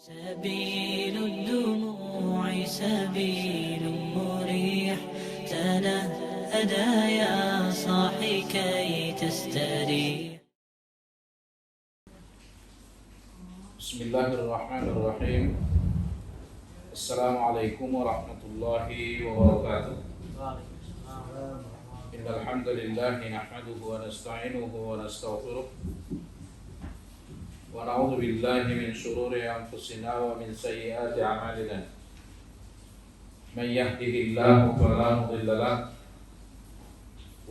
سبيل الدموع سبيل مريح تنهدى يا صاحي كي تستريح. بسم الله الرحمن الرحيم. السلام عليكم ورحمة الله وبركاته. إن الحمد لله نحمده ونستعينه ونستغفره ونعوذ بالله من شرور أنفسنا ومن سيئات أعمالنا. من يهده الله فلا مضل له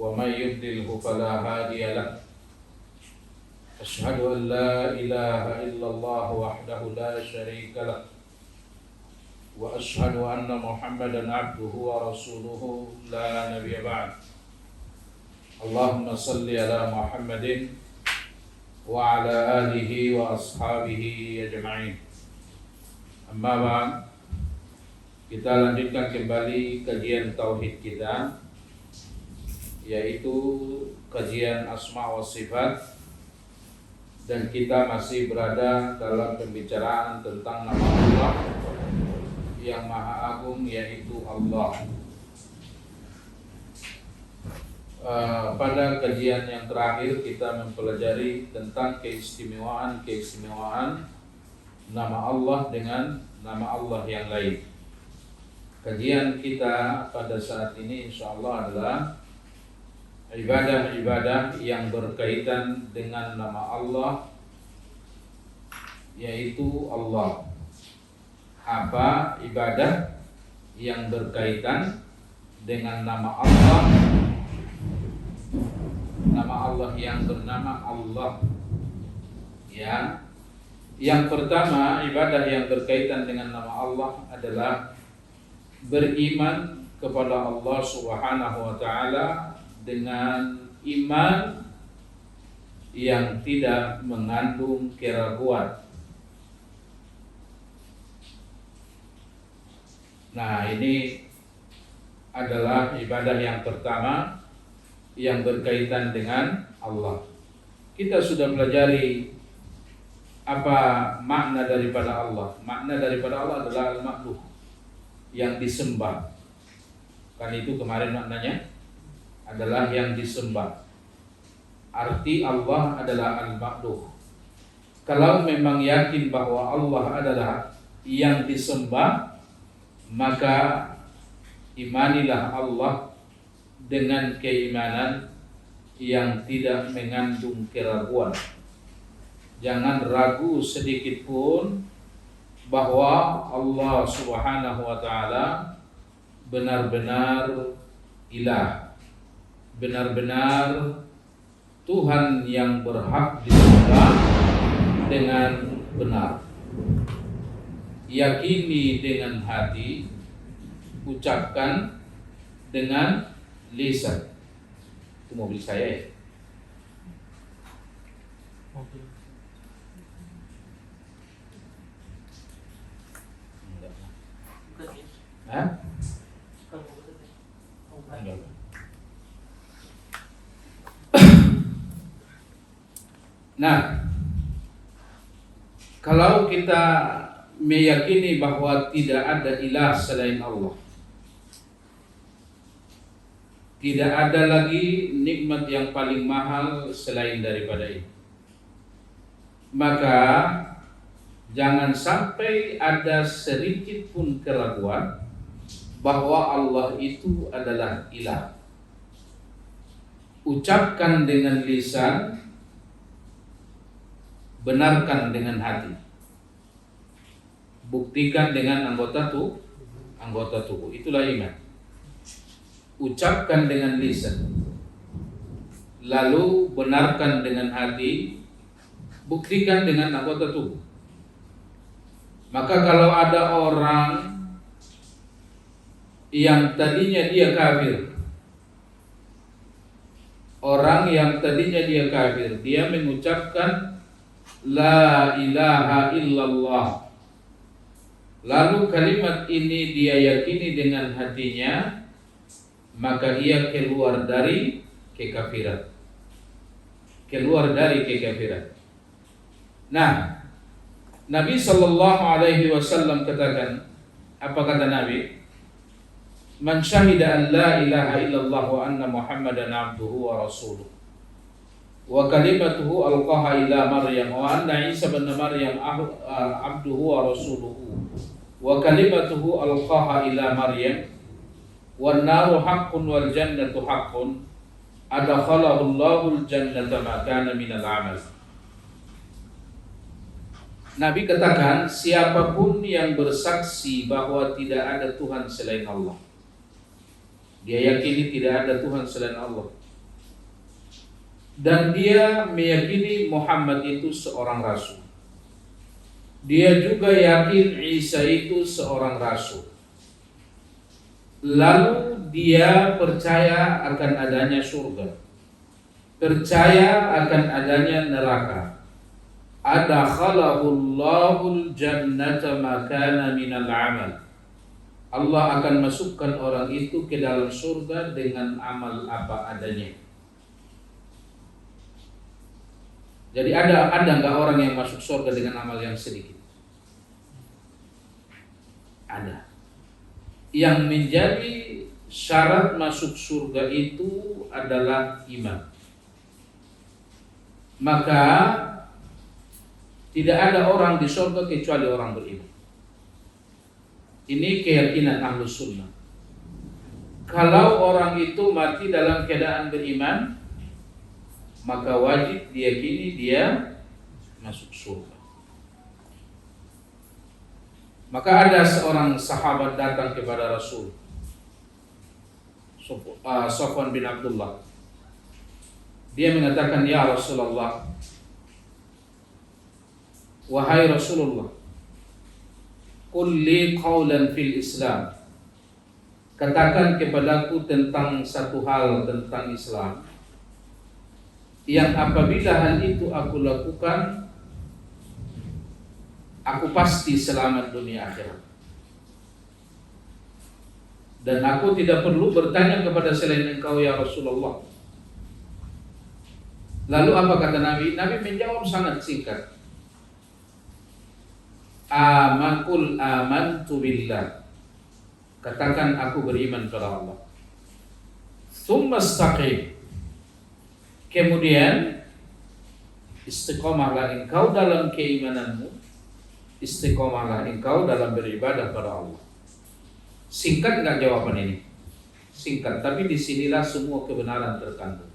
ومن يضلله فلا هادي له. أشهد أن لا إله إلا الله وحده لا شريك له وأشهد أن محمدا عبده ورسوله لا نبي بعد. اللهم صل على محمد وعلى آله وأصحابه أجمعين. Amma ba'd, kita lanjutkan kembali kajian tauhid kita, yaitu kajian asma wa sifat, dan kita masih berada dalam pembicaraan tentang nama Allah yang maha agung, yaitu Allah. Pada kajian yang terakhir kita mempelajari tentang keistimewaan nama Allah dengan nama Allah yang lain. Kajian kita pada saat ini insyaallah adalah ibadah-ibadah yang berkaitan dengan nama Allah, yaitu Allah. Apa ibadah yang berkaitan dengan nama Allah? Nama Allah yang bernama Allah. Ya. Yang pertama, ibadah yang berkaitan dengan nama Allah adalah beriman kepada Allah Subhanahu wa taala dengan iman yang tidak mengandung keraguan. Nah, ini adalah ibadah yang pertama yang berkaitan dengan Allah. Kita sudah pelajari apa makna daripada Allah. Makna daripada Allah adalah al-ma'buh, yang disembah. Kan itu kemarin maknanya adalah yang disembah. Arti Allah adalah al-ma'buh. Kalau memang yakin bahwa Allah adalah yang disembah, maka imanilah Allah dengan keimanan yang tidak mengandung keraguan. Jangan ragu sedikit pun bahwa Allah Subhanahu wa taala benar-benar ilah, benar-benar Tuhan yang berhak disembah dengan benar. Yakini dengan hati, ucapkan dengan lisan. Itu mobil saya ya? Mobil. Hah? Enggak. Nah, kalau kita meyakini bahwa tidak ada ilah selain Allah, tidak ada lagi nikmat yang paling mahal selain daripada itu, maka jangan sampai ada sedikit pun keraguan bahwa Allah itu adalah ilah. Ucapkan dengan lisan, benarkan dengan hati, buktikan dengan anggota tubuh. Itulah iman. Ucapkan dengan lisan, lalu benarkan dengan hati, buktikan dengan anggota tubuh. Maka kalau ada orang yang tadinya dia kafir, dia mengucapkan la ilaha illallah, lalu kalimat ini dia yakini dengan hatinya, maka ia keluar dari kekafiran. Nah, Nabi sallallahu alaihi wasallam katakan, apa kata Nabi? Man syahida an la ilaha illallah wa anna Muhammadan abduhu wa rasuluh wa kalimatuhu alqaha ila Maryam wa anna Isa bin Maryam abduhu wa rasuluhu wa kalimatuhu alqaha ila Maryam wan naru haqqun wal jannatu haqqun adakhalahu Allahul jannata ma kana minal amal. Nabi katakan, siapapun yang bersaksi bahwa tidak ada Tuhan selain Allah, dia yakini tidak ada Tuhan selain Allah, dan dia meyakini Muhammad itu seorang rasul, dia juga yakin Isa itu seorang rasul, lalu dia percaya akan adanya surga, percaya akan adanya neraka, adakhalahu Allahul jannata ma kana minal amal. Allah akan masukkan orang itu ke dalam surga dengan amal apa adanya. Jadi ada enggak orang yang masuk surga dengan amal yang sedikit? Ada. Yang menjadi syarat masuk surga itu adalah iman. Maka tidak ada orang di surga kecuali orang beriman. Ini keyakinan Ahlus Sunnah. Kalau orang itu mati dalam keadaan beriman, maka wajib diyakini dia masuk surga. Maka ada seorang sahabat datang kepada Rasul, Sofwan bin Abdullah. Dia mengatakan, ya Rasulullah, wahai Rasulullah, qul li qawlan fil Islam, katakan kepadaku tentang satu hal tentang Islam yang apabila hal itu aku lakukan, aku pasti selamat dunia akhirat, dan aku tidak perlu bertanya kepada selain engkau ya Rasulullah. Lalu apa kata Nabi? Nabi menjawab sangat singkat, amantu billah, katakan aku beriman kepada Allah. Tsumma istaqim, kemudian istiqomahlah engkau dalam keimananmu, istiqomahlah engkau dalam beribadah pada Allah. Singkat enggak jawaban ini? Singkat, tapi disinilah semua kebenaran terkandung.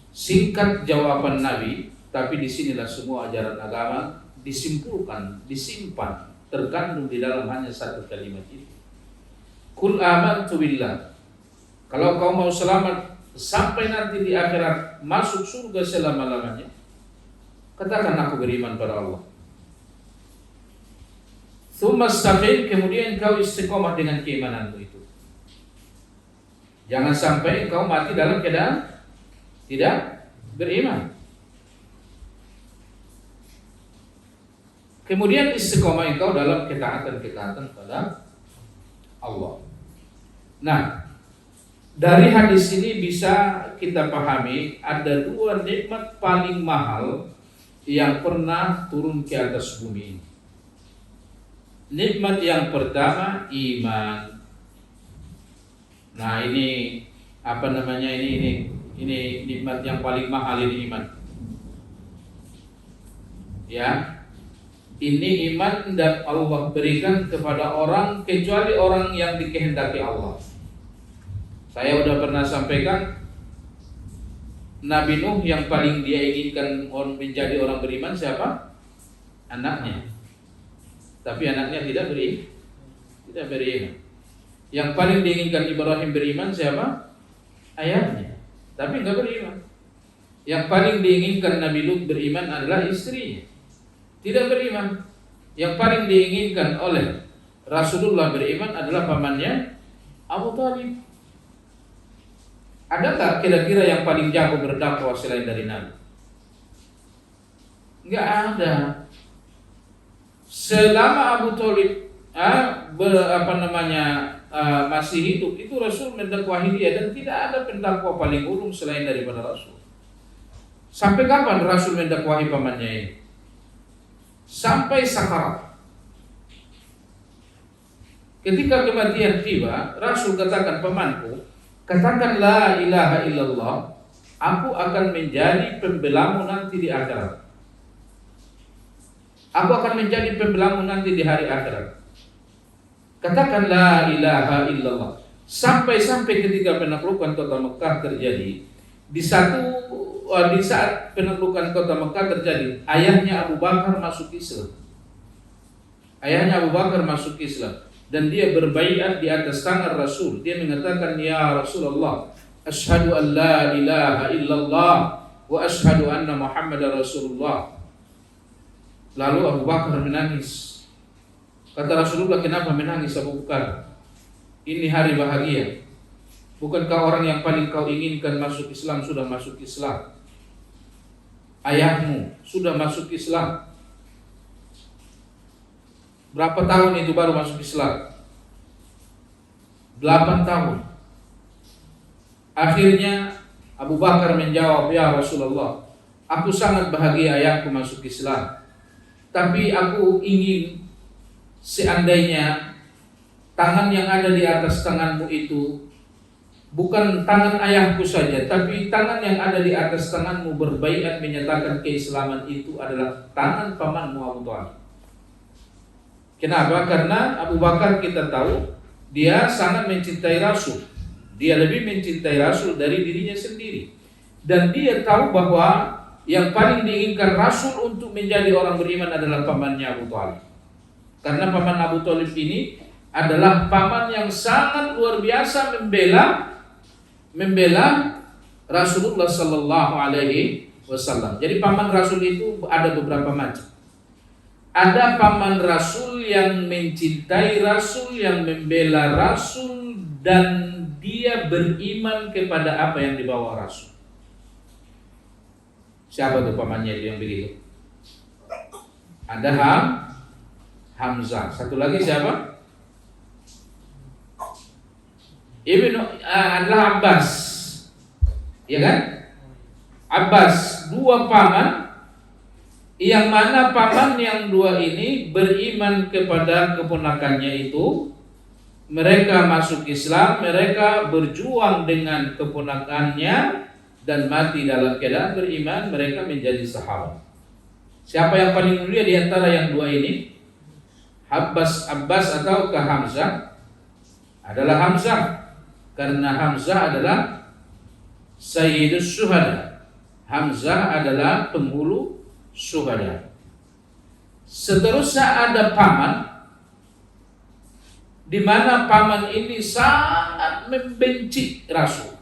Singkat jawaban Nabi, tapi disinilah semua ajaran agama disimpulkan, disimpan, terkandung di dalam hanya satu kalimat itu. Qul amantu billah. Kalau kau mau selamat sampai nanti di akhirat masuk surga selama-lamanya, katakan aku beriman pada Allah. Tsumma istaqim, kemudian kau istiqomah dengan keimananmu itu. Jangan sampai kau mati dalam keadaan tidak beriman. Kemudian istiqomah engkau dalam ketaatan pada Allah. Nah, dari hadis ini bisa kita pahami ada dua nikmat paling mahal yang pernah turun ke atas bumi ini. Nikmat yang pertama iman. Nah, ini apa namanya, ini nikmat yang paling mahal, ini iman. Ya. Ini iman dan Allah berikan kepada orang kecuali orang yang dikehendaki Allah. Saya sudah pernah sampaikan, Nabi Nuh yang paling dia inginkan menjadi orang beriman siapa? Anaknya. Tapi anaknya tidak beriman. Yang paling diinginkan Ibrahim beriman siapa? Ayahnya. Tapi enggak beriman. Yang paling diinginkan Nabi Lut beriman adalah istrinya. Tidak beriman. Yang paling diinginkan oleh Rasulullah beriman adalah pamannya Abu Thalib. Ada tak kira-kira yang paling jago berdakwah selain dari Nabi? Enggak ada. Selama Abu Thalib masih hidup, itu Rasul mendakwahi dia, dan tidak ada pendakwah paling ulung selain daripada Rasul. Sampai kapan Rasul mendakwahi pamannya ini? sampai sakarat. Ketika kematian tiba, Rasul katakan, pamanku, katakan la ilaha illallah, aku akan menjadi pembelamu nanti di akhirat. Aku akan menjadi pembelamu nanti di hari akhirat. Katakan la ilaha illallah. Sampai-sampai ketika penaklukan kota Mekah terjadi, di saat penaklukan kota Mekah terjadi, ayahnya Abu Bakar masuk Islam. Ayahnya Abu Bakar masuk Islam dan dia berbaiat di atas tangan Rasul. Dia mengatakan, ya Rasulullah, asyhadu an la ilaha illallah wa asyhadu anna Muhammadar Rasulullah. Lalu Abu Bakar menangis. Kata Rasulullah, kenapa menangis Abu Bakar? Ini hari bahagia. Bukankah orang yang paling kau inginkan masuk Islam sudah masuk Islam? Ayahmu sudah masuk Islam. Berapa tahun itu baru masuk Islam? 8 tahun. Akhirnya Abu Bakar menjawab, ya Rasulullah, aku sangat bahagia ayahku masuk Islam. Tapi aku ingin seandainya tangan yang ada di atas tanganmu itu bukan tangan ayahku saja, tapi tangan yang ada di atas tanganmu berbaiat menyatakan keislaman itu adalah tangan pamanmu Abu Thalib. Kenapa? Karena Abu Bakar kita tahu dia sangat mencintai Rasul. Dia lebih mencintai Rasul dari dirinya sendiri. Dan dia tahu bahwa yang paling diinginkan Rasul untuk menjadi orang beriman adalah pamannya Abu Thalib. Karena paman Abu Thalib ini adalah paman yang sangat luar biasa membela Rasulullah Sallallahu Alaihi Wasallam. Jadi paman Rasul itu ada beberapa macam. Ada paman Rasul yang mencintai Rasul, yang membela Rasul, dan dia beriman kepada apa yang dibawa Rasul. Siapa tuh pamannya yang begitu? Ada Hamzah. Satu lagi siapa? Adalah Abbas. Ya kan? Abbas, dua paman, yang mana paman yang dua ini beriman kepada keponakannya itu. Mereka masuk Islam, mereka berjuang dengan keponakannya dan mati dalam keadaan beriman, mereka menjadi sahabat. Siapa yang paling mulia di antara yang dua ini? Abbas atau Hamzah? Adalah Hamzah, karena Hamzah adalah Sayyidus Syuhada. Hamzah adalah penghulu syuhada. Seterusnya ada paman, di mana paman ini sangat membenci Rasul,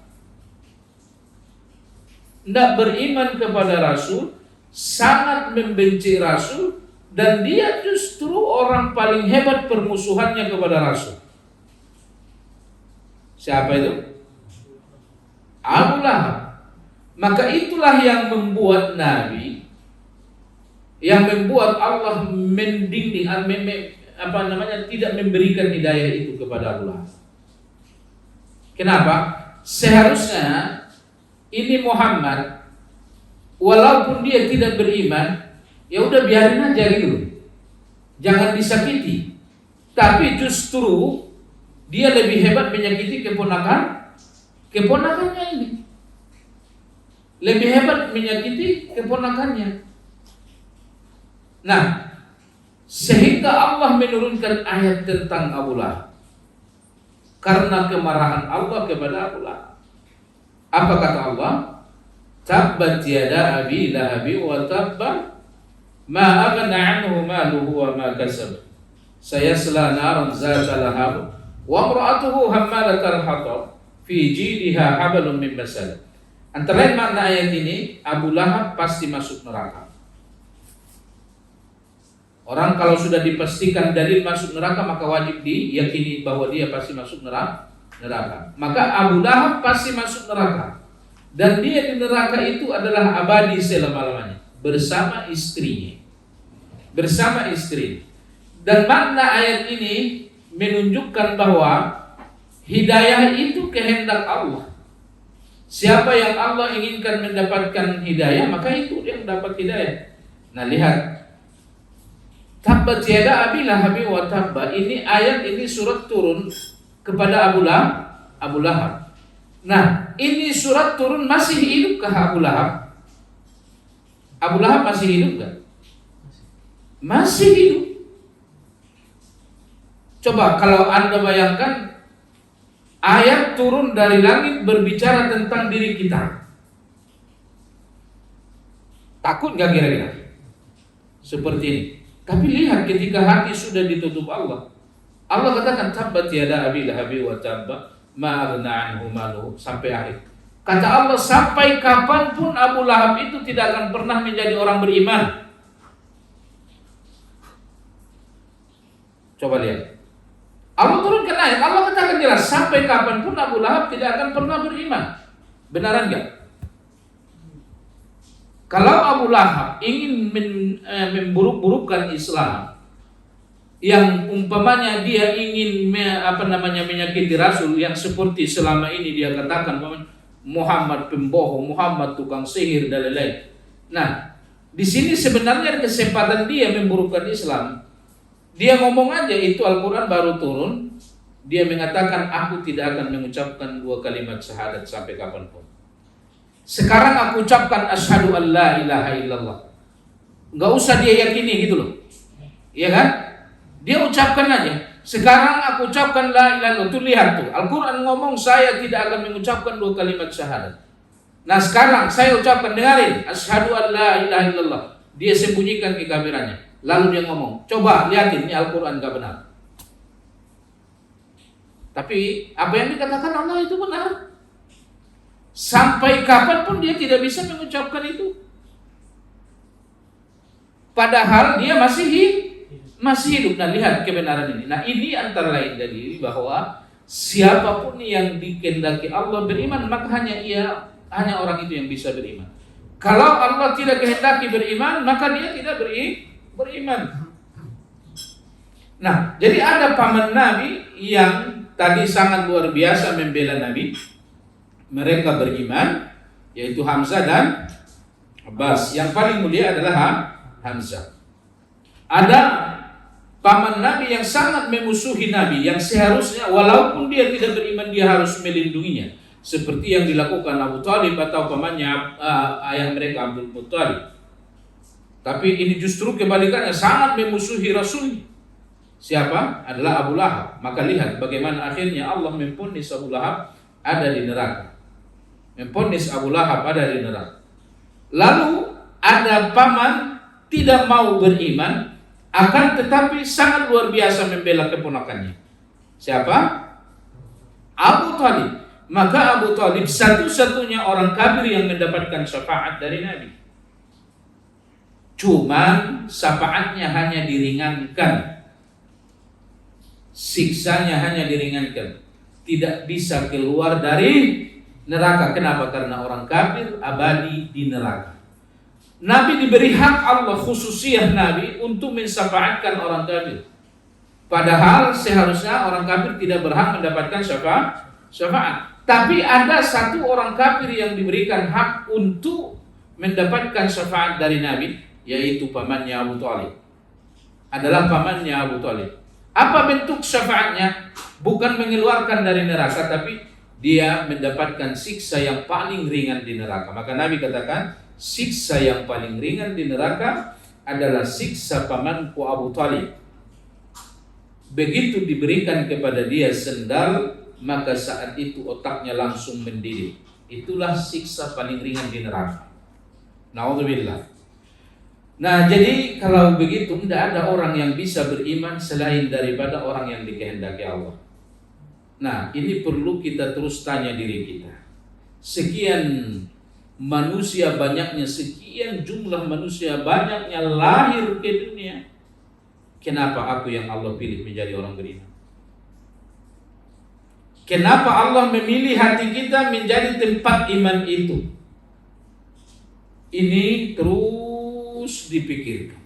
tidak beriman kepada Rasul, sangat membenci Rasul, dan dia justru orang paling hebat permusuhannya kepada Rasul. Siapa itu? Abu Lahab. Maka itulah yang membuat Nabi, yang membuat Allah mendinding, tidak memberikan hidayah itu kepada Abu Lahab. Kenapa? Seharusnya ini Muhammad, walaupun dia tidak beriman, ya udah biarin aja gitu, jangan disakiti. Tapi justru dia lebih hebat menyakiti keponakannya ini. Lebih hebat menyakiti keponakannya. Nah, sehingga Allah menurunkan ayat tentang Abu Lahab karena kemarahan Allah kepada Abu Lahab. Apa kata Allah? Tabbat yada abi lahabi wa tabba ma aghna anhu maluhu wa ma kasab sayasla naran zata lahab wa imra'atuhu hammalatal hatab fi jidha hablum min masad. Antara lain makna ayat ini, Abu Lahab pasti masuk neraka. Orang kalau sudah dipastikan dalil masuk neraka, maka wajib diyakini bahwa dia pasti masuk neraka. Maka Abu Lahab pasti masuk neraka. Dan dia di neraka itu adalah abadi selama-lamanya bersama istrinya. Bersama istri. Dan makna ayat ini menunjukkan bahwa hidayah itu kehendak Allah. Siapa yang Allah inginkan mendapatkan hidayah, maka itu yang dapat hidayah. Nah, lihat, Tabbat yada abi lahabi wa tabba. Ini ayat, ini surat turun kepada Abu Lahab. Nah, ini surat turun masih hidupkah Abu Lahab? Abu Lahab masih hidup kan? Masih hidup. Coba kalau Anda bayangkan ayat turun dari langit berbicara tentang diri kita. Takut gak kira-kira? Seperti ini. Tapi lihat ketika hati sudah ditutup Allah. Allah katakan tabbat yada abi lahabi wa tabba ma aghna anhu maluhu sampai akhir. Kata Allah sampai kapanpun Abu Lahab itu tidak akan pernah menjadi orang beriman. Coba lihat. Allah turunkan ayat, Allah katakan jelas sampai kapanpun Abu Lahab tidak akan pernah beriman. Benaran enggak? Kalau Abu Lahab ingin memburuk-burukkan Islam, yang umpamanya dia ingin menyakiti Rasul, yang seperti selama ini dia katakan Muhammad pembohong, Muhammad tukang sihir dan lain-lain. Nah, di sini sebenarnya kesempatan dia memburukkan Islam. Dia ngomong aja itu Al-Quran baru turun, dia mengatakan aku tidak akan mengucapkan 2 kalimat syahadat sampai kapanpun. Sekarang aku ucapkan asyhadu an la ilaha illallah. Enggak usah dia yakini gitu loh. Iya kan? Dia ucapkan aja. Sekarang aku ucapkan la ilaha illallah. Tuh lihat tuh. Al-Quran ngomong saya tidak akan mengucapkan 2 kalimat syahadat. Nah sekarang saya ucapkan, dengarin. Asyhadu an la ilaha illallah. Dia sembunyikan kekafirannya. Lalu dia ngomong, coba lihatin ini Al-Quran gak benar. Tapi apa yang dikatakan Allah itu benar. Sampai kapanpun dia tidak bisa mengucapkan itu. Padahal dia masih hidup. Nah lihat kebenaran ini. Nah ini antara lain dari bahwa siapapun yang dikehendaki Allah beriman, maka hanya orang itu yang bisa beriman. Kalau Allah tidak kehendaki beriman, maka dia tidak beriman. Nah, jadi ada paman Nabi yang tadi sangat luar biasa membela Nabi. Mereka beriman, yaitu Hamzah dan Abbas. Yang paling mulia adalah Hamzah. Ada paman Nabi yang sangat memusuhi Nabi, yang seharusnya walaupun dia tidak beriman dia harus melindunginya, seperti yang dilakukan Abu Thalib atau pamannya ayah mereka Abdul Muttalib. Tapi ini justru kebalikannya, sangat memusuhi Rasul. Siapa? Adalah Abu Lahab. Maka lihat bagaimana akhirnya Allah memvonis Abu Lahab ada di neraka. Memvonis Abu Lahab ada di neraka. Lalu ada paman tidak mau beriman, akan tetapi sangat luar biasa membela keponakannya. Siapa? Abu Thalib. Maka Abu Thalib satu-satunya orang kafir yang mendapatkan syafaat dari Nabi. Cuman syafaatnya hanya diringankan, siksanya hanya diringankan, tidak bisa keluar dari neraka. Kenapa? Karena orang kafir abadi di neraka. Nabi diberi hak Allah, khususiyah Nabi untuk mensyafaatkan orang kafir. Padahal seharusnya orang kafir tidak berhak mendapatkan syafaat. Tapi ada satu orang kafir yang diberikan hak untuk mendapatkan syafaat dari Nabi, yaitu pamannya Abu Thalib. Adalah pamannya Abu Thalib. Apa bentuk syafaatnya? Bukan mengeluarkan dari neraka, tapi dia mendapatkan siksa yang paling ringan di neraka. Maka Nabi katakan, siksa yang paling ringan di neraka adalah siksa pamanku Abu Thalib. Begitu diberikan kepada dia sendal, maka saat itu otaknya langsung mendidih. Itulah siksa paling ringan di neraka. Na'udzubillah. Nah, jadi kalau begitu tidak ada orang yang bisa beriman selain daripada orang yang dikehendaki Allah. Nah, ini perlu kita terus tanya diri kita. Sekian manusia banyaknya, sekian jumlah manusia banyaknya lahir ke dunia, kenapa aku yang Allah pilih menjadi orang beriman? Kenapa Allah memilih hati kita menjadi tempat iman itu? Ini terus dipikirkan.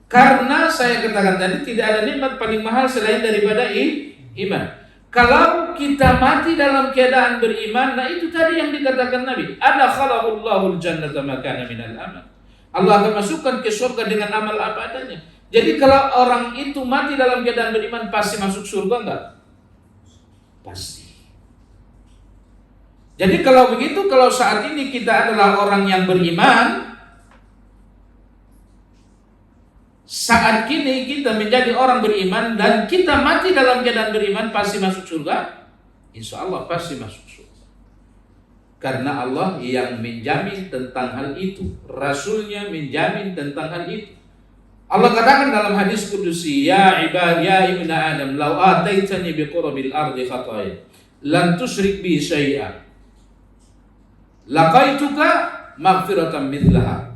Karena saya katakan tadi tidak ada nikmat paling mahal selain daripada iman. Kalau kita mati dalam keadaan beriman, nah itu tadi yang dikatakan Nabi. Adakhalahullahu al-jannata ma kana minal amal. Allah akan masukkan ke surga dengan amal apa adanya. Jadi kalau orang itu mati dalam keadaan beriman, pasti masuk surga enggak? Pasti. Jadi kalau begitu, kalau saat ini kita adalah orang yang beriman, saat kini kita menjadi orang beriman dan kita mati dalam keadaan beriman, pasti masuk surga? Insya Allah pasti masuk surga. Karena Allah yang menjamin tentang hal itu, Rasulnya menjamin tentang hal itu. Allah katakan dalam hadis kudusi, ya ibad, ya ibna Adam, lau ataitani biqurabil ardi khataya lan tusyrik bi syai'a laqaituka maghfiratan mithlaha.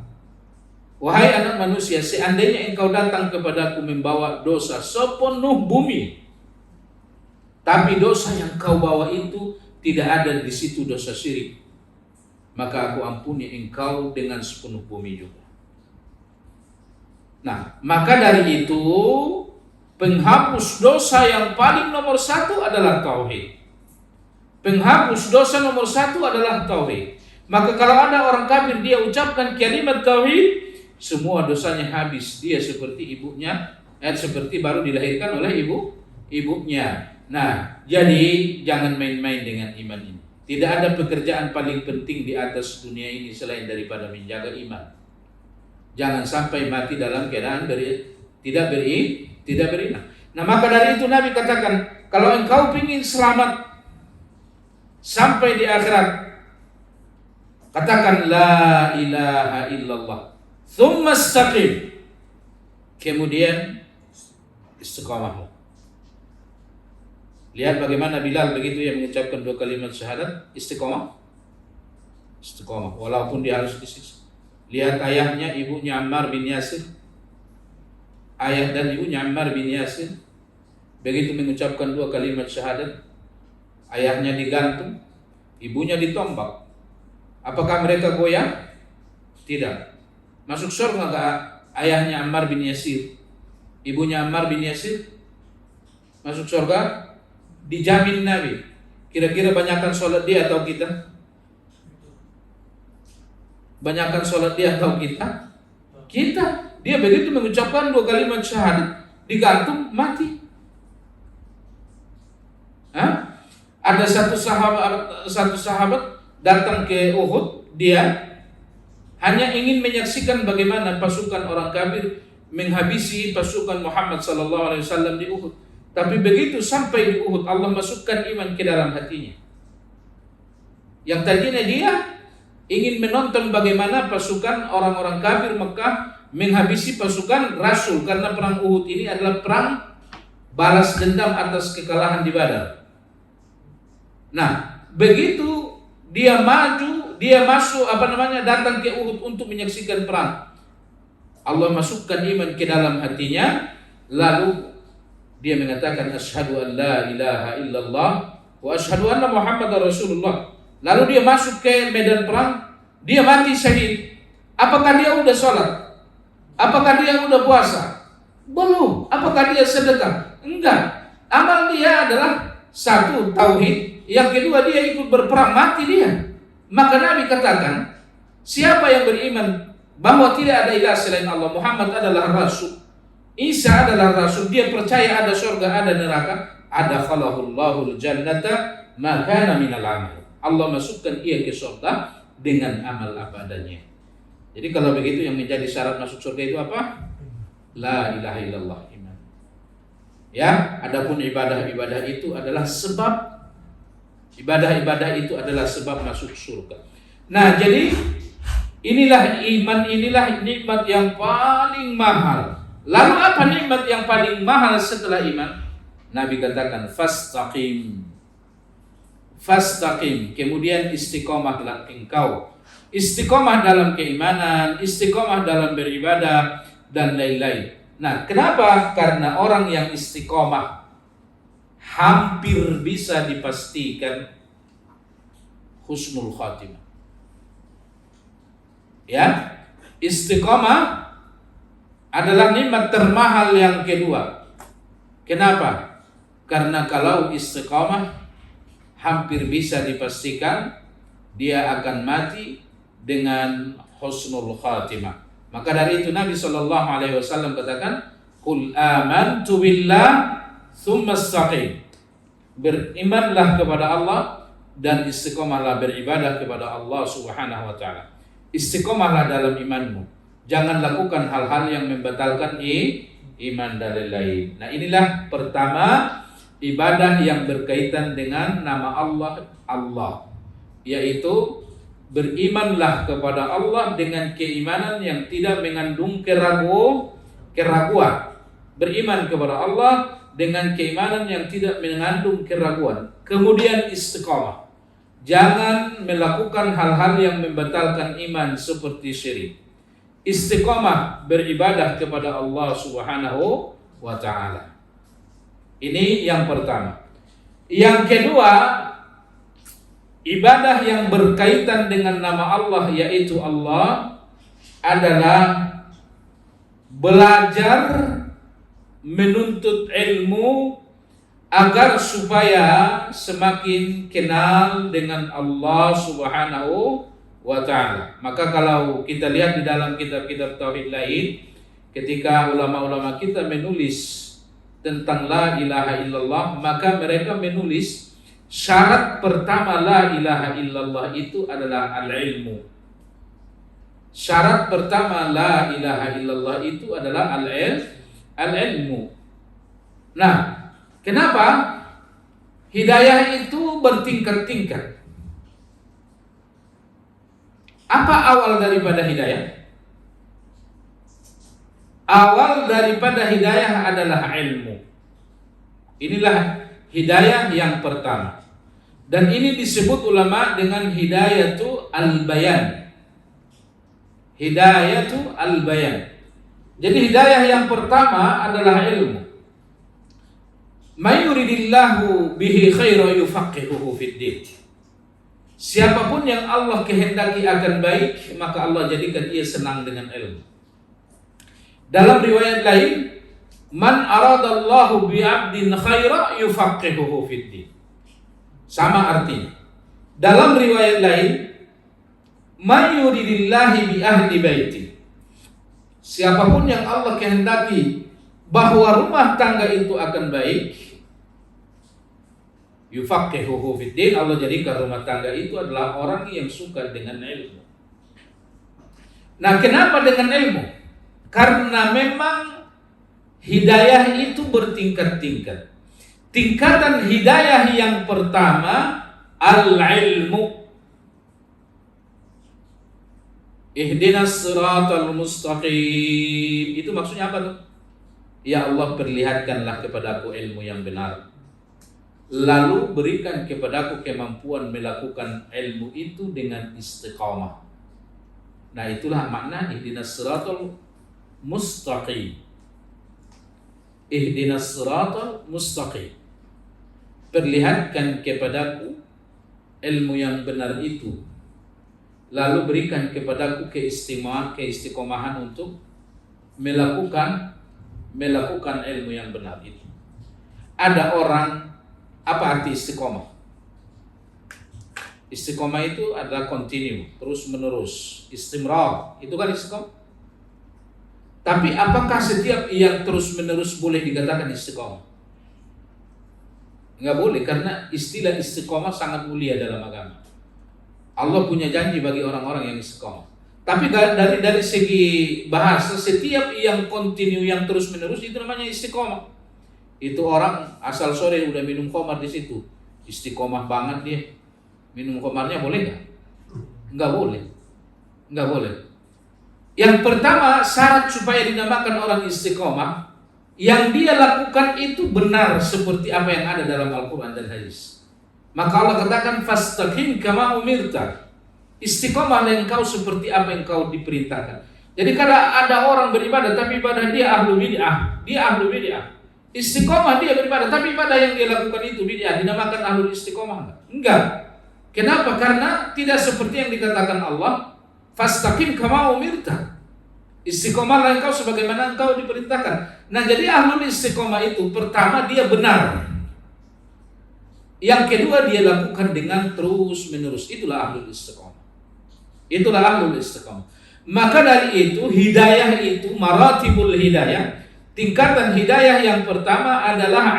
Wahai anak manusia, seandainya engkau datang kepadaku membawa dosa sepenuh bumi, tapi dosa yang kau bawa itu tidak ada di situ dosa syirik, maka aku ampuni engkau dengan sepenuh bumi juga. Nah, maka dari itu penghapus dosa yang paling nomor satu adalah tauhid. Penghapus dosa nomor satu adalah tauhid. Maka kalau ada orang kafir dia ucapkan kalimat tauhid, semua dosanya habis. Dia seperti ibunya, seperti baru dilahirkan oleh ibunya. Nah, jadi jangan main-main dengan iman ini. Tidak ada pekerjaan paling penting di atas dunia ini selain daripada menjaga iman. Jangan sampai mati dalam keadaan tidak beriman. Nah, maka dari itu Nabi katakan, kalau engkau ingin selamat sampai di akhirat, katakan la ilaha illallah, tsumma istaqim. Kemudian istiqamah. Lihat bagaimana Bilal begitu yang mengucapkan 2 kalimat syahadat, istiqamah. Istiqamah walaupun dia harus disiksa. Lihat ayahnya, ibunya Ammar bin Yasir. Ayah dan ibunya Ammar bin Yasir begitu mengucapkan 2 kalimat syahadat, ayahnya digantung, ibunya ditombak. Apakah mereka goyah? Tidak. Masuk surga enggak ayahnya Ammar bin Yasir, ibunya Ammar bin Yasir? Masuk surga? Dijamin Nabi. Kira-kira banyakkan sholat dia atau kita? Banyakkan sholat dia atau kita? Kita. Dia begitu mengucapkan 2 kalimat syahadat, digantung, mati. Hah? Ada satu sahabat datang ke Uhud, dia hanya ingin menyaksikan bagaimana pasukan orang kafir menghabisi pasukan Muhammad SAW di Uhud. Tapi begitu sampai di Uhud, Allah masukkan iman ke dalam hatinya. Yang tadinya dia ingin menonton bagaimana pasukan orang-orang kafir Mekah menghabisi pasukan Rasul, karena perang Uhud ini adalah perang balas dendam atas kekalahan di Badar. Nah, begitu dia masuk datang ke Uhud untuk menyaksikan perang, Allah masukkan iman ke dalam hatinya, lalu dia mengatakan asyhadu an la ilaha illallah wa asyhadu anna Muhammadar Rasulullah. Lalu dia masuk ke medan perang, dia mati syahid. Apakah dia udah sholat? Apakah dia udah puasa? Belum. Apakah dia sedekah? Enggak. Amal dia adalah satu, tauhid. Yang kedua, dia ikut berperang, mati dia. Maka Nabi katakan, siapa yang beriman bahwa tidak ada ilah selain Allah, Muhammad adalah Rasul, Isa adalah Rasul, dia percaya ada surga, ada neraka, adkhalahullahu jannata ma kana minal amal. Allah masukkan ia ke surga dengan amal apa adanya. Jadi kalau begitu yang menjadi syarat masuk surga itu apa? La ilaha illallah, iman. Ya, adapun ibadah-ibadah itu adalah sebab, ibadah-ibadah itu adalah sebab masuk surga. Nah, jadi inilah iman, inilah nikmat yang paling mahal. Lalu apa nikmat yang paling mahal setelah iman? Nabi katakan fastaqim. Fastaqim, kemudian istiqomahlah engkau. Istiqomah dalam keimanan, istiqomah dalam beribadah dan lain-lain. Nah, kenapa? Karena orang yang istiqomah hampir bisa dipastikan husnul khatimah. Ya, istiqomah adalah nikmat termahal yang kedua. Kenapa? Karena kalau istiqamah hampir bisa dipastikan dia akan mati dengan husnul khatimah. Maka dari itu Nabi SAW katakan, Qul amantu billah thumma istaqim. Berimanlah kepada Allah dan istiqomahlah beribadah kepada Allah Subhanahu wa taala. Istiqomahlah dalam imanmu. Jangan lakukan hal-hal yang membatalkan iman dari lain. Nah, inilah pertama ibadah yang berkaitan dengan nama Allah, yaitu berimanlah kepada Allah dengan keimanan yang tidak mengandung keraguan. Beriman kepada Allah dengan keimanan yang tidak mengandung keraguan. Kemudian istiqamah. Jangan melakukan hal-hal yang membatalkan iman seperti syirik. Istiqamah beribadah kepada Allah Subhanahu wa taala. Ini yang pertama. Yang kedua, ibadah yang berkaitan dengan nama Allah, yaitu Allah, adalah belajar menuntut ilmu agar supaya semakin kenal dengan Allah Subhanahu wa ta'ala. Maka kalau kita lihat di dalam kitab-kitab tauhid lain, ketika ulama-ulama kita menulis tentang la ilaha illallah, maka mereka menulis syarat pertama la ilaha illallah itu adalah al-ilmu. Syarat pertama la ilaha illallah itu adalah al-ilmu. Nah, kenapa? Hidayah itu bertingkat-tingkat. Apa awal daripada hidayah? Awal daripada hidayah adalah ilmu. Inilah hidayah yang pertama. Dan ini disebut ulama dengan hidayatu al-bayan. Hidayatu al-bayan. Jadi hidayah yang pertama adalah ilmu. May yuridillahu bihi khairan yufaqihuhu fid din. Siapapun yang Allah kehendaki akan baik, maka Allah jadikan ia senang dengan ilmu. Dalam riwayat lain, man aradallahu bi'abdin khaira yufaqihuhu fid din. Sama artinya. Dalam riwayat lain, may yuridillahi bi ahli baiti. Siapapun yang Allah kehendaki bahwa rumah tangga itu akan baik, yufaqihuhu fid din, Allah jadikan rumah tangga itu adalah orang yang suka dengan ilmu. Nah, kenapa dengan ilmu? Karena memang hidayah itu bertingkat-tingkat. Tingkatan hidayah yang pertama al-ilmu. Ihdinas siratal mustaqim. Itu maksudnya apa tuh? Ya Allah, perlihatkanlah kepadaku ilmu yang benar. Lalu berikan kepadaku kemampuan melakukan ilmu itu dengan istiqamah. Nah, itulah makna ihdinas siratal mustaqim. Ihdinas siratal mustaqim. Perlihatkan kepadaku ilmu yang benar itu. Lalu berikan kepadaku keistiqomahan untuk melakukan ilmu yang benar itu. Ada orang, apa arti istiqomah? Istiqomah itu adalah continue, terus menerus, istimrar. Itu kan istiqomah. Tapi apakah setiap yang terus menerus boleh dikatakan istiqomah? Enggak boleh, karena istilah istiqomah sangat mulia dalam agama. Allah punya janji bagi orang-orang yang istiqomah. Tapi dari segi bahasa, setiap yang continue, yang terus menerus, itu namanya istiqomah. Itu orang asal sore udah minum khamar di situ, istiqomah banget dia. Minum khamarnya boleh nggak? Nggak boleh, nggak boleh. Yang pertama, syarat supaya dinamakan orang istiqomah, yang dia lakukan itu benar seperti apa yang ada dalam Al-Quran dan hadis. Maka Allah katakan, fastaqim kama umirta. Istiqomahlah engkau seperti apa yang kau diperintahkan. Jadi kalau ada orang beribadah tapi ibadah dia ahlu bid'ah, istiqomah dia beribadah tapi ibadah yang dia lakukan itu bid'ah, dinamakan ahlu istiqomah? Enggak. Kenapa? Karena tidak seperti yang dikatakan Allah, fastaqim kama umirta. Istiqomahlah engkau sebagaimana engkau diperintahkan. Nah, jadi ahlul istiqomah itu pertama dia benar. Yang kedua dia lakukan dengan terus menerus. Itulah ahlul istiqomah. Itulah ahlul istiqomah. Maka dari itu hidayah itu maratibul hidayah, tingkatan hidayah yang pertama adalah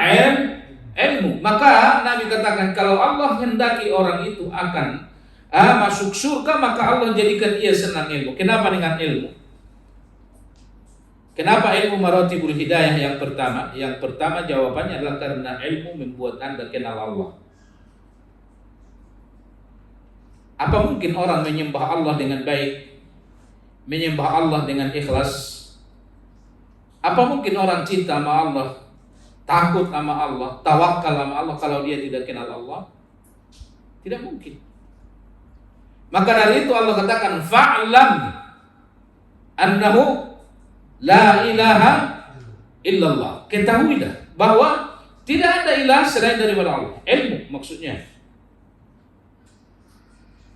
ilmu. Maka Nabi katakan kalau Allah hendaki orang itu akan masuk surga, maka Allah jadikan ia senang ilmu. Kenapa dengan ilmu? Kenapa ilmu maratibul hidayah yang pertama? Yang pertama jawabannya adalah karena ilmu membuat Anda kenal Allah. Apa mungkin orang menyembah Allah dengan baik, menyembah Allah dengan ikhlas? Apa mungkin orang cinta sama Allah, takut sama Allah, tawakal sama Allah kalau dia tidak kenal Allah? Tidak mungkin. Maka dari itu Allah katakan fa'lam annahu la ilaha illallah. Ketahuilah bahwa tidak ada ilah selain daripada Allah. Ilmu maksudnya.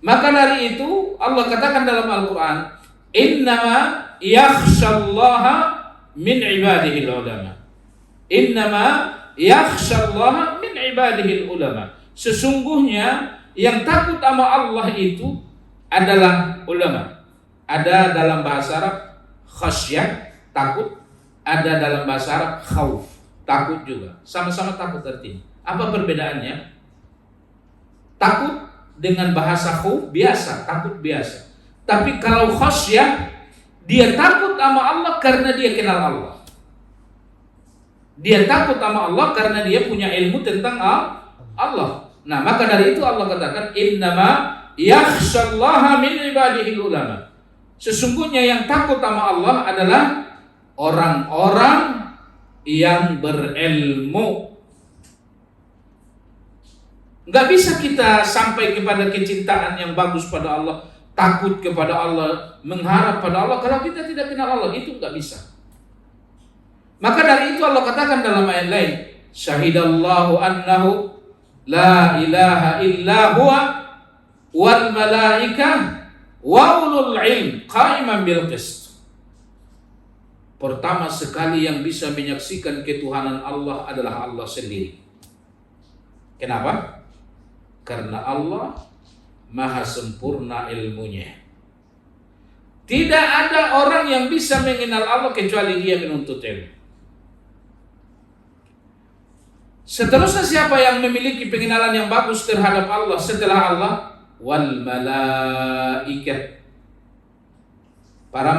Maka dari itu Allah katakan dalam Al-Quran, innama yakhshallaha min ibadihi ulama. Innama yakhshallaha min ibadihi ulama. Sesungguhnya yang takut sama Allah itu adalah ulama. Ada dalam bahasa Arab khasyah, takut. Ada dalam bahasa Arab khauf, takut juga. Sama-sama takut artinya. Apa perbedaannya? Takut dengan bahasa khauf biasa, takut biasa. Tapi kalau khasyah, dia takut sama Allah karena dia kenal Allah. Dia takut sama Allah karena dia punya ilmu tentang Allah. Nah, maka dari itu Allah katakan innama yakhshallaha min ibadihi ulama. Sesungguhnya yang takut sama Allah adalah orang-orang yang berilmu. Enggak bisa kita sampai kepada kecintaan yang bagus pada Allah, takut kepada Allah, mengharap pada Allah kalau kita tidak kenal Allah, itu enggak bisa. Maka dari itu Allah katakan dalam ayat lain, syahidallahu annahu la ilaha illa huwa wal malaikah wa ulul ilm qa'iman bil qist. Pertama sekali yang bisa menyaksikan ketuhanan Allah adalah Allah sendiri. Kenapa? Karena Allah maha sempurna ilmunya. Tidak ada orang yang bisa mengenal Allah kecuali dia menuntut ilmu. Seterusnya siapa yang memiliki pengenalan yang bagus terhadap Allah setelah Allah? Wal malaikat. Para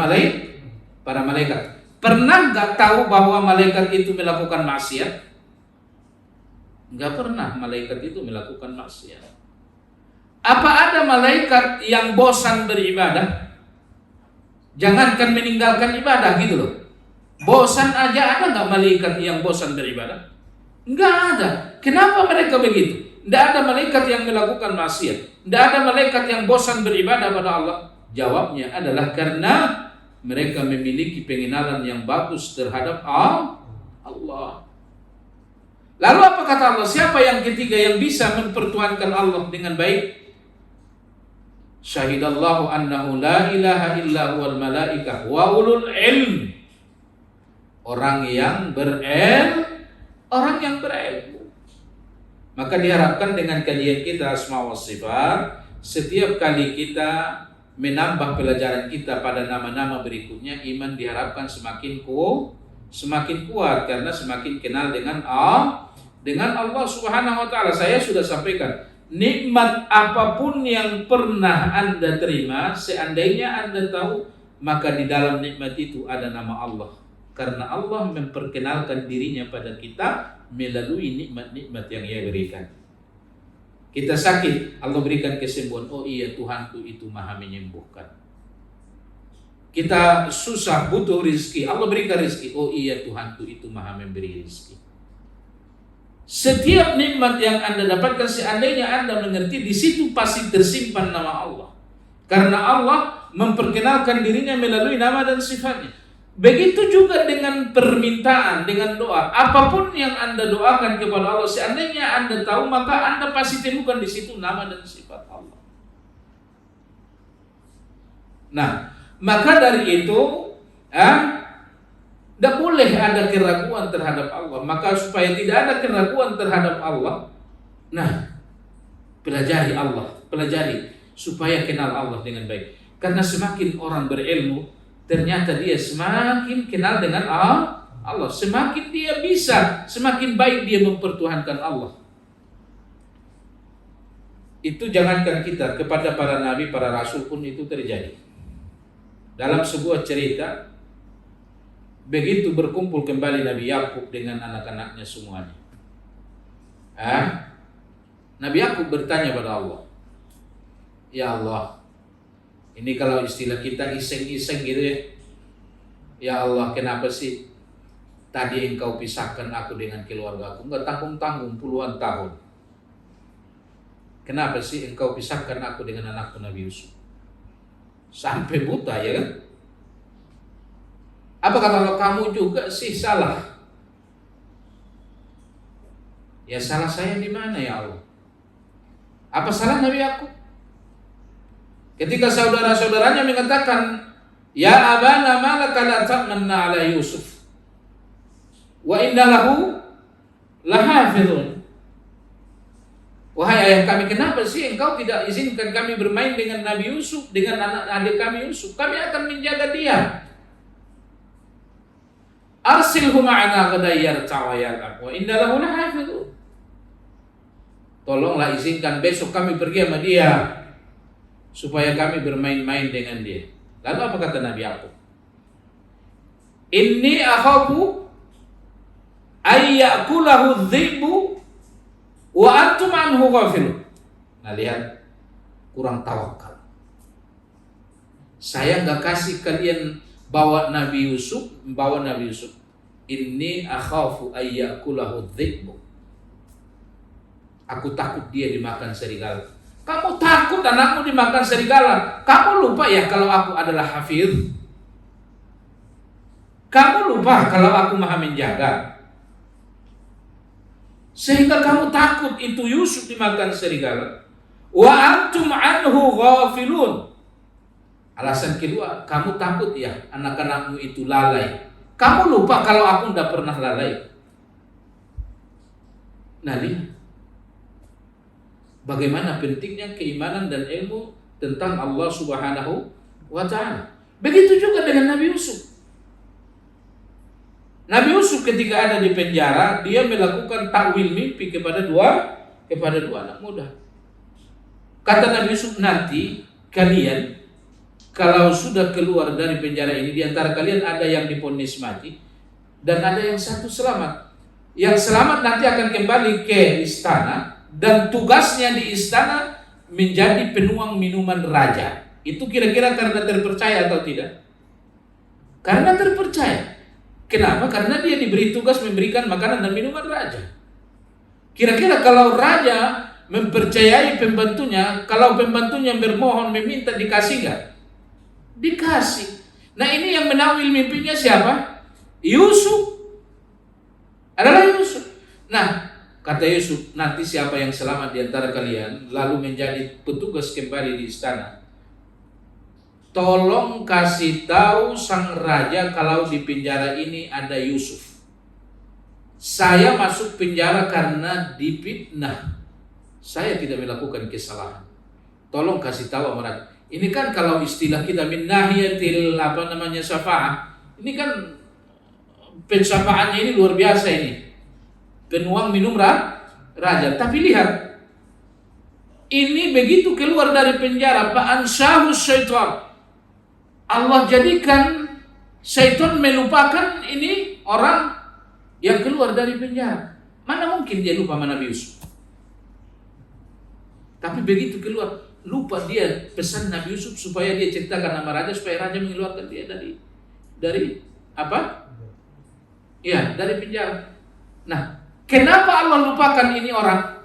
malaikat. Pernah gak tahu bahwa malaikat itu melakukan maksiat? Gak pernah malaikat itu melakukan maksiat. Apa ada malaikat yang bosan beribadah? Jangankan meninggalkan ibadah gitu loh. Bosan aja ada gak malaikat yang bosan beribadah? Enggak ada. Kenapa mereka begitu? Tidak ada malaikat yang melakukan maksiat. Tidak ada malaikat yang bosan beribadah pada Allah. Jawabnya adalah karena mereka memiliki pengenalan yang bagus terhadap Allah. Lalu apa kata Allah? Siapa yang ketiga yang bisa mempertuhankan Allah dengan baik? Syahidallahu annahu la ilaha illa huwal malaikah wa ulul ilm. Orang yang berilmu. Maka diharapkan dengan kajian kita Asma wa Sifat, setiap kali kita menambah pelajaran kita pada nama-nama berikutnya, iman diharapkan semakin kuat karena semakin kenal dengan Allah Subhanahu wa taala. Saya sudah sampaikan, nikmat apapun yang pernah Anda terima, seandainya Anda tahu, maka di dalam nikmat itu ada nama Allah. Karena Allah memperkenalkan dirinya pada kita melalui nikmat-nikmat yang Ia berikan. Kita sakit, Allah berikan kesembuhan. Oh iya, Tuhanku itu maha menyembuhkan. Kita susah, butuh rizki, Allah berikan rizki. Oh iya, Tuhanku itu maha memberi rizki. Setiap nikmat yang Anda dapatkan, seandainya Anda mengerti, di situ pasti tersimpan nama Allah. Karena Allah memperkenalkan dirinya melalui nama dan sifatnya. Begitu juga dengan permintaan, dengan doa. Apapun yang Anda doakan kepada Allah, seandainya Anda tahu, maka Anda pasti temukan di situ nama dan sifat Allah. Nah, maka dari itu, tidak boleh ada keraguan terhadap Allah. Maka supaya tidak ada keraguan terhadap Allah, nah, pelajari Allah, pelajari supaya kenal Allah dengan baik. Karena semakin orang berilmu, ternyata dia semakin kenal dengan Allah. Semakin dia bisa, semakin baik dia mempertuhankan Allah. Itu jangankan kita, kepada para nabi, para rasul pun itu terjadi. Dalam sebuah cerita, begitu berkumpul kembali Nabi Yakub dengan anak-anaknya semuanya, Nabi Yakub bertanya pada Allah, ya Allah, ini kalau istilah kita iseng-iseng gitu ya, ya Allah, kenapa sih tadi engkau pisahkan aku dengan keluarga aku? Enggak tanggung-tanggung puluhan tahun. Kenapa sih engkau pisahkan aku dengan anakku Nabi Yusuf? Sampai buta ya kan? Apa kata Allah, kamu juga sih salah? Ya salah saya di mana ya Allah? Apa salah Nabi Yakub? Ketika saudara-saudaranya mengatakan, ya abana malaka la ta'manna ala Yusuf wa inna lahu lahafizun. Wahai ayah kami, kenapa sih engkau tidak izinkan kami bermain dengan Nabi Yusuf, dengan anak-adik kami Yusuf? Kami akan menjaga dia. Arsilhu ma'ana ghadan yarta' wa yal'ab wa inna lahu lahafizun. Tolonglah izinkan besok kami pergi sama dia, supaya kami bermain-main dengan dia. Lalu apa kata Nabi Yakub? Inni akhafu ay ya'kulahu dhi'bu wa antum anhu ghafilun. Nah lihat, kurang tawakal. Saya enggak kasih kalian bawa Nabi Yusuf. Inni akhafu ay ya'kulahu dhi'bu. Aku takut dia dimakan serigala. Kamu takut anakmu dimakan serigala? Kamu lupa ya kalau aku adalah hafiz? Kamu lupa kalau aku maha menjaga? Sehingga kamu takut itu Yusuf dimakan serigala. Wa antum anhu ghafilun. Alasan kedua, kamu takut ya anak-anakmu itu lalai. Kamu lupa kalau aku tidak pernah lalai. Nah lihat, bagaimana pentingnya keimanan dan ilmu tentang Allah Subhanahu wa ta'ala. Begitu juga dengan Nabi Yusuf. Nabi Yusuf ketika ada di penjara, dia melakukan takwil mimpi kepada dua anak muda. Kata Nabi Yusuf, nanti kalian kalau sudah keluar dari penjara ini, di antara kalian ada yang divonis mati dan ada yang satu selamat. Yang selamat nanti akan kembali ke istana dan tugasnya di istana menjadi penuang minuman raja. Itu kira-kira karena terpercaya atau tidak? Karena terpercaya. Kenapa? Karena dia diberi tugas memberikan makanan dan minuman raja. Kira-kira kalau raja mempercayai pembantunya, kalau pembantunya bermohon meminta, dikasih nggak? Dikasih. Nah ini yang menawil mimpinya siapa? Yusuf. Adalah Yusuf. Nah kata Yusuf, nanti siapa yang selamat di antara kalian lalu menjadi petugas kembali di istana, tolong kasih tahu sang raja kalau di penjara ini ada Yusuf. Saya masuk penjara karena difitnah. Saya tidak melakukan kesalahan. Tolong kasih tahu sama raja. Ini kan kalau istilah kita min nahiyatil syafa'ah. Ini kan pensyafaatnya ini luar biasa ini. Penuang minum raja. Tapi lihat, ini begitu keluar dari penjara, fa'ansahu syaitan. Allah jadikan syaitan melupakan ini orang yang keluar dari penjara. Mana mungkin dia lupa sama Nabi Yusuf? Tapi begitu keluar, lupa dia pesan Nabi Yusuf supaya dia ceritakan nama raja, supaya raja mengeluarkan dia dari apa? Ya, dari penjara. Nah, kenapa Allah lupakan ini orang?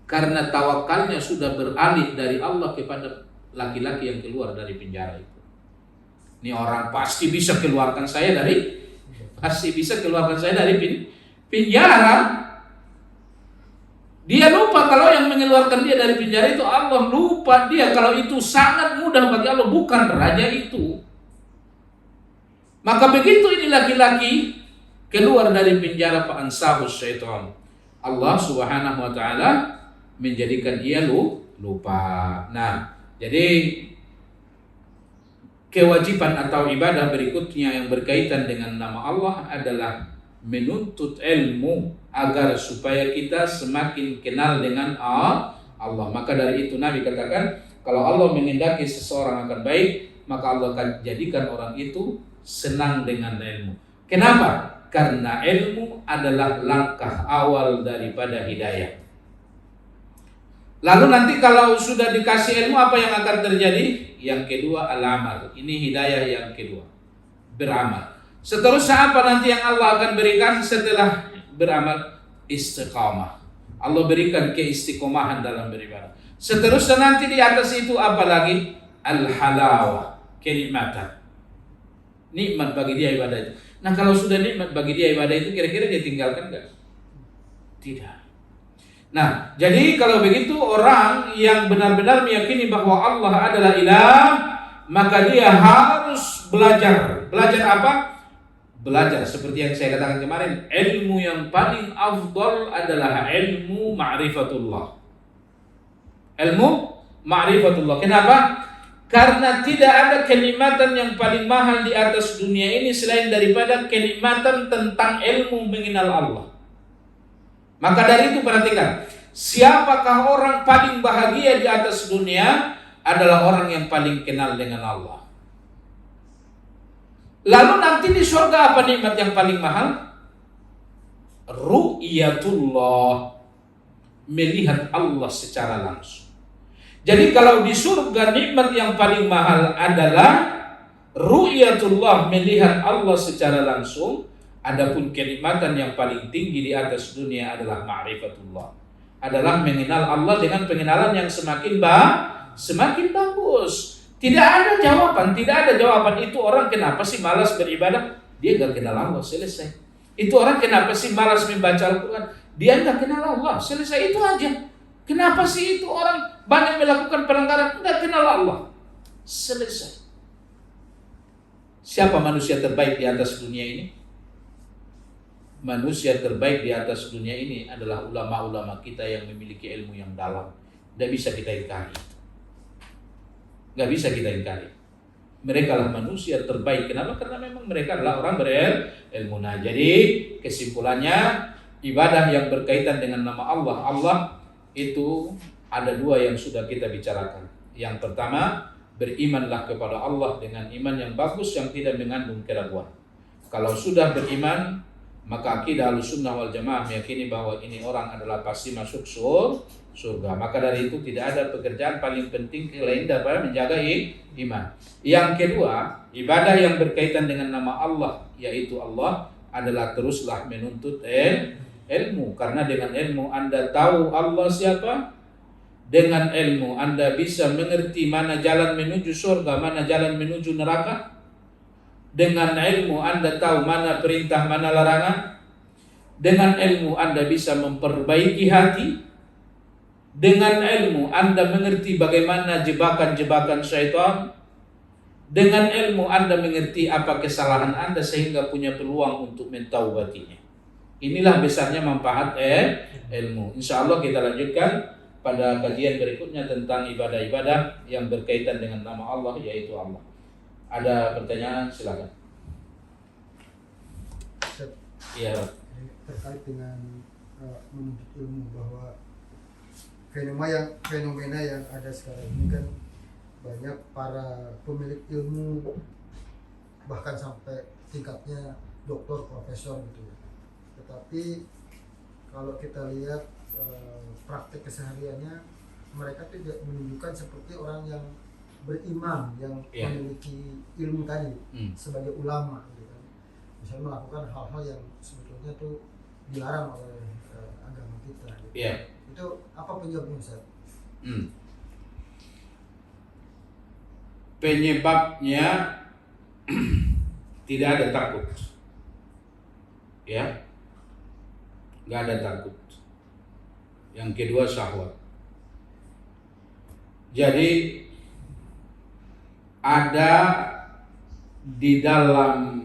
Karena tawakalnya sudah beralih dari Allah kepada laki-laki yang keluar dari penjara itu. Ini orang pasti bisa keluarkan saya dari penjara. Dia lupa kalau yang mengeluarkan dia dari penjara itu Allah. Lupa dia kalau itu sangat mudah bagi Allah, bukan raja itu. Maka begitu ini laki-laki keluar dari penjara, fa'ansahu syaitan. Allah Subhanahu wa ta'ala menjadikan ia lupa. Nah, jadi kewajiban atau ibadah berikutnya yang berkaitan dengan nama Allah adalah menuntut ilmu agar supaya kita semakin kenal dengan Allah. Maka dari itu Nabi katakan, kalau Allah menghendaki seseorang akan baik, maka Allah akan jadikan orang itu senang dengan ilmu. Kenapa? Karena ilmu adalah langkah awal daripada hidayah. Lalu nanti kalau sudah dikasih ilmu, apa yang akan terjadi? Yang kedua, al-amal. Ini hidayah yang kedua, beramal. Seterusnya apa nanti yang Allah akan berikan setelah beramal? Istiqamah. Allah berikan keistiqomahan dalam beribadah. Seterusnya nanti di atas itu apa lagi? Al-halawah, kenikmatan. Nikmat bagi dia ibadah itu. Nah, kalau sudah nikmat bagi dia ibadah itu, kira-kira dia tinggalkan enggak? Tidak. Nah, jadi kalau begitu orang yang benar-benar meyakini bahwa Allah adalah ilah, maka dia harus belajar. Belajar apa? Belajar seperti yang saya katakan kemarin, ilmu yang paling afdal adalah ilmu ma'rifatullah. Ilmu ma'rifatullah. Kenapa? Karena tidak ada kenikmatan yang paling mahal di atas dunia ini selain daripada kenikmatan tentang ilmu mengenal Allah. Maka dari itu perhatikan, siapakah orang paling bahagia di atas dunia? Adalah orang yang paling kenal dengan Allah. Lalu nanti di surga apa nikmat yang paling mahal? Ru'yatullah, melihat Allah secara langsung. Jadi kalau di surga nikmat yang paling mahal adalah ru'yatullah, melihat Allah secara langsung. Adapun kenikmatan yang paling tinggi di atas dunia adalah ma'rifatullah, adalah mengenal Allah dengan pengenalan yang semakin bagus. Tidak ada jawaban itu orang kenapa sih malas beribadah? Dia gak kenal Allah, selesai. Itu orang kenapa sih malas membaca Al-Quran? Dia gak kenal Allah, selesai, itu aja. Kenapa sih itu orang banyak melakukan pelanggaran? Gak kenal Allah, selesai. Siapa manusia terbaik di atas dunia ini? Manusia terbaik di atas dunia ini adalah ulama-ulama kita yang memiliki ilmu yang dalam. Tidak bisa kita ingkari. Gak bisa kita ingkari. Mereka lah manusia terbaik. Kenapa? Karena memang mereka adalah orang berilmu. Nah, jadi kesimpulannya, ibadah yang berkaitan dengan nama Allah. Allah itu ada dua yang sudah kita bicarakan. Yang pertama, berimanlah kepada Allah dengan iman yang bagus yang tidak mengandung keraguan. Kalau sudah beriman, maka akidah Ahlussunnah wal Jamaah meyakini bahwa ini orang adalah pasti masuk surga. Maka dari itu tidak ada pekerjaan paling penting selain daripada menjaga iman. Yang kedua, ibadah yang berkaitan dengan nama Allah, yaitu Allah, adalah teruslah menuntut ilmu. Karena dengan ilmu Anda tahu Allah siapa. Dengan ilmu Anda bisa mengerti mana jalan menuju surga, mana jalan menuju neraka. Dengan ilmu Anda tahu mana perintah, mana larangan. Dengan ilmu Anda bisa memperbaiki hati. Dengan ilmu Anda mengerti bagaimana jebakan-jebakan syaitan. Dengan ilmu Anda mengerti apa kesalahan Anda sehingga punya peluang untuk mentaubatinya. Inilah besarnya manfaat ilmu. Insya Allah kita lanjutkan pada kajian berikutnya tentang ibadah-ibadah yang berkaitan dengan nama Allah, yaitu Allah. Ada pertanyaan, silakan. Iya. Terkait dengan menuntut ilmu, bahwa fenomena yang ada sekarang ini kan banyak para pemilik ilmu, bahkan sampai tingkatnya doktor, profesor gitu ya. Tetapi kalau kita lihat praktek kesehariannya, mereka tidak menunjukkan seperti orang yang beriman, yang memiliki ilmu tadi, sebagai ulama gitu kan. Misalnya melakukan hal-hal yang sebetulnya tuh dilarang oleh agama kita gitu. Itu apa penyebabnya, Ustaz? Penyebabnya tidak ada takut. Ya. Enggak ada takut. Yang kedua syahwat. Jadi ada di dalam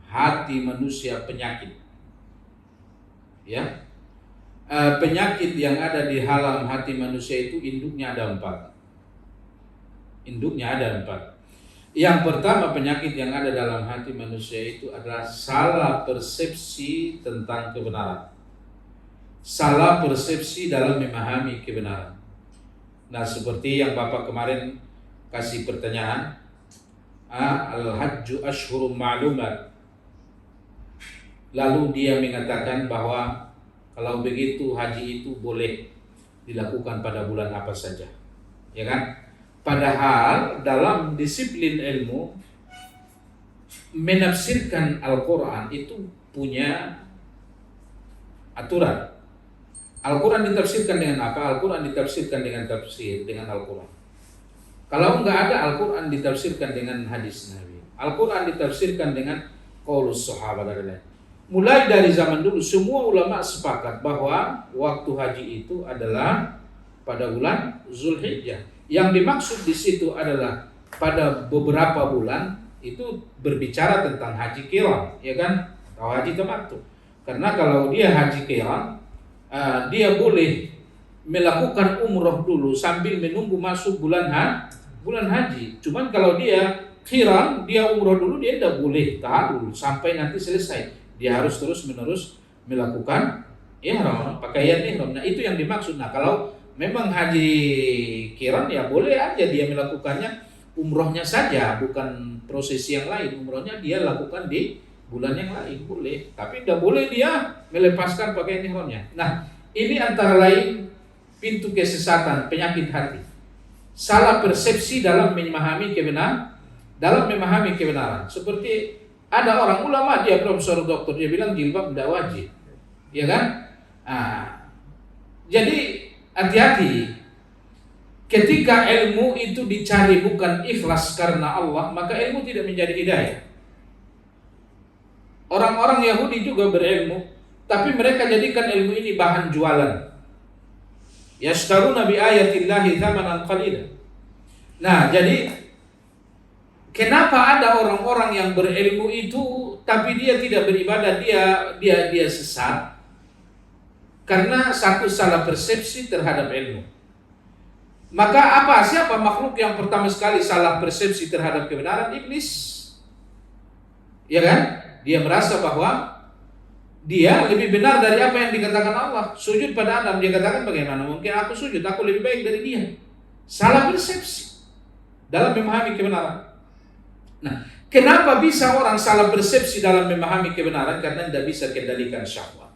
hati manusia penyakit. Ya. Penyakit yang ada di dalam hati manusia itu induknya ada 4. Induknya ada 4. Yang pertama, penyakit yang ada dalam hati manusia itu adalah salah persepsi tentang kebenaran. Salah persepsi dalam memahami kebenaran. Nah, seperti yang Bapak kemarin kasih pertanyaan, al-hajju ashhurum ma'lumat. Lalu dia mengatakan bahwa kalau begitu haji itu boleh dilakukan pada bulan apa saja, ya kan? Padahal dalam disiplin ilmu menafsirkan Al-Quran itu punya aturan. Al-Quran ditafsirkan dengan apa? Al-Quran ditafsirkan dengan tafsir, dengan Al-Quran. Kalau enggak ada, Al-Quran ditafsirkan dengan hadis Nabi. Al-Quran ditafsirkan dengan qaulus sahabat dan lain-lain. Mulai dari zaman dulu semua ulama sepakat bahwa waktu haji itu adalah pada bulan Zulhijjah. Yang dimaksud di situ adalah pada beberapa bulan itu berbicara tentang haji qiran, ya kan? Atau haji tamattu. Karena kalau dia haji qiran, dia boleh melakukan umroh dulu sambil menunggu masuk bulan haji. Cuman kalau dia qiran, dia umroh dulu, dia tidak boleh tahan dulu sampai nanti selesai. Dia harus terus menerus melakukan ihram, pakaian ihram. Nah, itu yang dimaksud. Nah, kalau memang haji qiran ya boleh aja dia melakukannya umrohnya saja, bukan prosesi yang lain. Umrohnya dia lakukan di bulan yang lain, boleh. Tapi tidak boleh dia melepaskan pakaian ihramnya. Nah, ini antara lain pintu kesesatan, penyakit hati. Salah persepsi dalam memahami kebenaran. Seperti ada orang ulama, dia profesor doktor, dia bilang jilbab tidak wajib, ya kan? Jadi hati-hati. Ketika ilmu itu dicari bukan ikhlas karena Allah, maka ilmu tidak menjadi hidayah. Orang-orang Yahudi juga berilmu, tapi mereka jadikan ilmu ini bahan jualan. Yashtaruna bi ayatillahi thamanan qalilan. Nah, jadi kenapa ada orang-orang yang berilmu itu tapi dia tidak beribadah, dia sesat? Karena satu salah persepsi terhadap ilmu. Maka siapa makhluk yang pertama sekali salah persepsi terhadap kebenaran? Iblis. Ya kan? Dia merasa bahwa dia lebih benar dari apa yang dikatakan Allah. Sujud pada Adam, dia katakan bagaimana mungkin aku sujud, aku lebih baik dari dia. Salah persepsi dalam memahami kebenaran. Nah, kenapa bisa orang salah persepsi dalam memahami kebenaran? Karena tidak bisa kendalikan syahwat.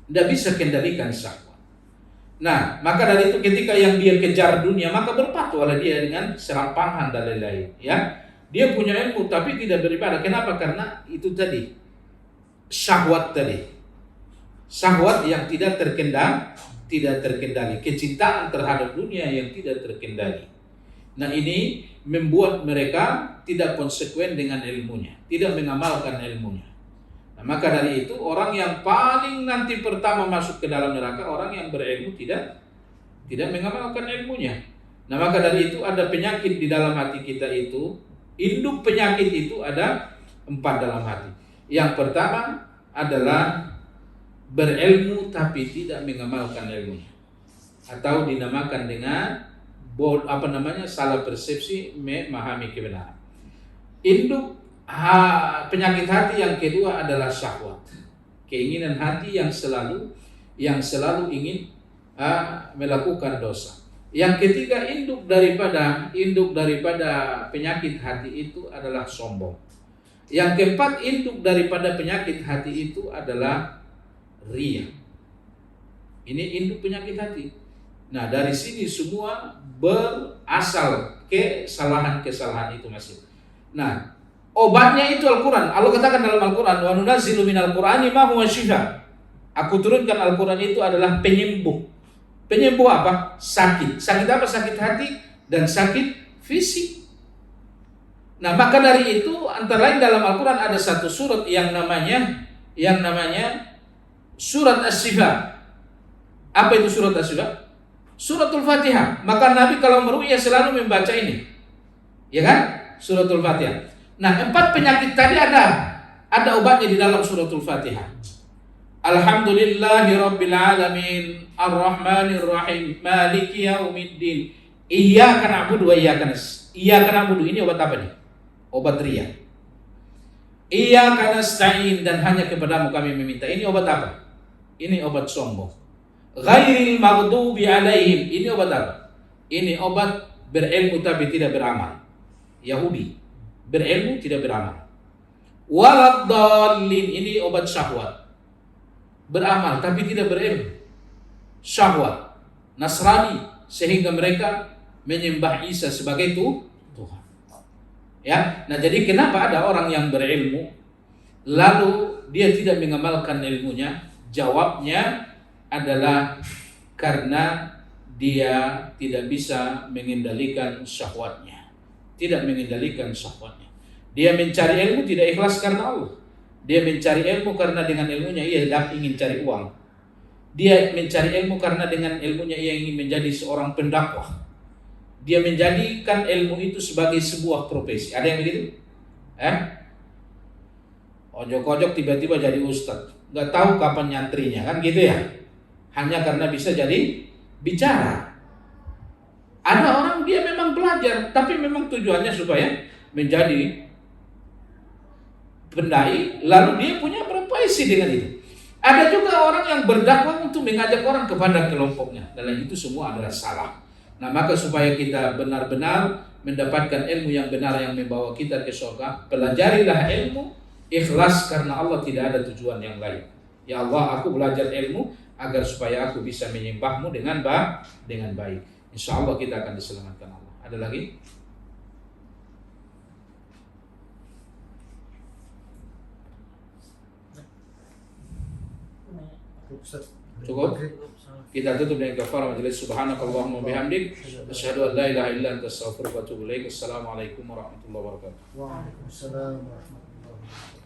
Tidak bisa kendalikan syahwat. Nah, maka dari itu ketika yang dia kejar dunia, maka berpatulah dia dengan serampangan dan lain-lain. Ya, dia punya ilmu tapi tidak beribadah. Kenapa? Karena itu tadi syahwat tadi, syahwat yang tidak terkendali, kecintaan terhadap dunia yang tidak terkendali. Nah, ini membuat mereka tidak konsekuen dengan ilmunya, tidak mengamalkan ilmunya. Nah, maka dari itu orang yang paling nanti pertama masuk ke dalam neraka orang yang berilmu tidak mengamalkan ilmunya. Nah, maka dari itu ada penyakit di dalam hati kita itu. Induk penyakit itu ada 4 dalam hati. Yang pertama adalah berilmu tapi tidak mengamalkan ilmunya, atau dinamakan dengan salah persepsi memahami kebenaran. Induk penyakit hati yang kedua adalah syahwat, keinginan hati yang selalu ingin melakukan dosa. Yang ketiga, induk daripada penyakit hati itu adalah sombong. Yang keempat, induk daripada penyakit hati itu adalah riya. Ini induk penyakit hati. Nah, dari sini semua berasal kesalahan-kesalahan itu masing. Nah, obatnya itu Al-Quran. Allah katakan dalam Al-Quran, wa nunazzilu minal Qur'ani ma huwa shifaa. Aku turunkan Al-Quran itu adalah penyembuh. Penyembuh apa? Sakit. Sakit apa? Sakit hati dan sakit fisik. Nah, maka dari itu antara lain dalam Al-Quran ada satu surat yang namanya surat As-Shifa. Apa itu surat As-Shifa? Suratul Fatihah. Maka Nabi kalau meruqyah selalu membaca ini. Ya kan? Suratul Fatihah. Nah, 4 penyakit tadi ada obatnya di dalam suratul Fatihah. Alhamdulillahi Rabbil Alamin, Ar-Rahmanir Rahim, Maliki Yaumiddin, Iyyaka na'budu wa iyyaka ini obat apa nih? Obat ria. Iyyaka nasta'in, dan hanya kepadamu kami meminta. Ini obat apa? Ini obat sombong. Ghairil maghdubi alaihim, ini obat apa? Ini obat berilmu tapi tidak beramal. Yahudi, berilmu tidak beramal. Waladdallin, ini obat syahwat. Beramal tapi tidak berilmu. Syahwat. Nasrani, sehingga mereka menyembah Isa sebagai Tuhan. Ya, nah jadi kenapa ada orang yang berilmu lalu dia tidak mengamalkan ilmunya? Jawabnya adalah karena dia tidak bisa mengendalikan syahwatnya. Tidak mengendalikan syahwatnya. Dia mencari ilmu tidak ikhlas karena Allah. Dia mencari ilmu karena dengan ilmunya ia ingin cari uang. Dia mencari ilmu karena dengan ilmunya ia ingin menjadi seorang pendakwah. Dia menjadikan ilmu itu sebagai sebuah profesi. Ada yang begitu? Ojok-ojok tiba-tiba jadi ustadz. Gak tahu kapan nyantrinya, kan gitu ya? Hanya karena bisa jadi bicara. Ada orang dia memang belajar, tapi memang tujuannya supaya menjadi pendai, lalu dia punya profesi dengan itu. Ada juga orang yang berdakwah untuk mengajak orang kepada kelompoknya. Dan itu semua adalah salah. Nah, maka supaya kita benar-benar mendapatkan ilmu yang benar yang membawa kita ke surga, pelajarilah ilmu ikhlas karena Allah, tidak ada tujuan yang lain. Ya Allah, aku belajar ilmu agar supaya aku bisa menyembahmu dengan baik. Insya Allah kita akan diselamatkan Allah. Ada lagi? Cukup? Kita tutup dengan kafarah majelis. Subhanakallahumma bihamdik, asyhadu an la ilaha illa anta astaghfiruka wa atubu ilaik. Assalamualaikum warahmatullahi wabarakatuh. Waalaikumsalam warahmatullahi wabarakatuh.